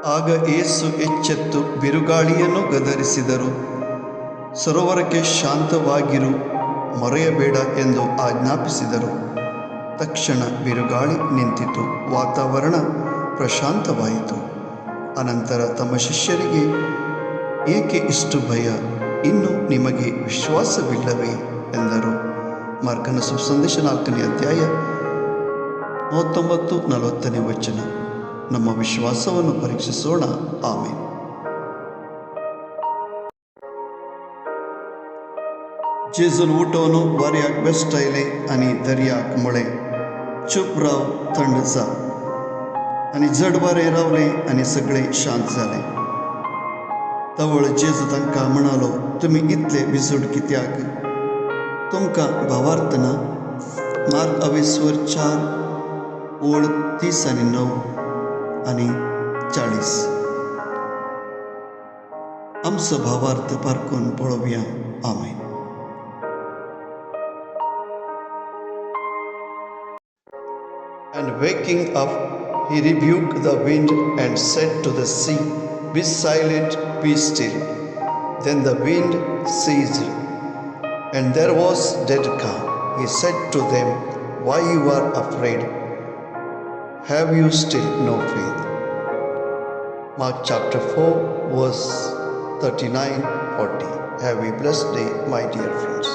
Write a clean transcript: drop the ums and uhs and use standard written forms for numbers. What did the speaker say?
ಆಗ ಯೇಸು ಎಚ್ಚೆತ್ತು ಬಿರುಗಾಳಿಯನ್ನು ಗದರಿಸಿದರು. ಸರೋವರಕ್ಕೆ ಶಾಂತವಾಗಿರು, ಮೊರೆಯಬೇಡ ಎಂದು ಆಜ್ಞಾಪಿಸಿದರು. ತಕ್ಷಣ ಬಿರುಗಾಳಿ ನಿಂತಿತು, ವಾತಾವರಣ ಪ್ರಶಾಂತವಾಯಿತು. ಅನಂತರ ತಮ್ಮ ಶಿಷ್ಯರಿಗೆ, ಏಕೆ ಇಷ್ಟು ಭಯ? ಇನ್ನು ನಿಮಗೆ ವಿಶ್ವಾಸವಿಲ್ಲವೇ ಎಂದರು. ಮಾರ್ಕನ ಸುಸಂದೇಶ 4ನೇ ಅಧ್ಯಾಯ 39-40ನೇ ವಚನ. ನಮ್ಮ ವಿಶ್ವಾಸವನ್ನು ಪರೀಕ್ಷಿಸೋಣ. ಆಮೆನ್. जेजून उठोवन वाऱ्याक बेश्टायले आनी दर्याक म्हळें, चूप राव, थंड जा. आनी जड वारें रावलें आनी सगळें शांत जालें. तवळ जेजू तांकां म्हणालो, तुमी इतले भिजूड कित्याक? तुमकां भावार्थ ना? मार्क 4:30-9-40. आमचो भावार्थ पारखून पळोवया. आमेन. And waking up, he rebuked the wind and said to the sea, "Be silent, be still." Then the wind ceased, and there was dead calm. He said to them, "Why you are afraid? Have you still no faith?" Mark chapter 4, verse 39-40. Have a blessed day, my dear friends.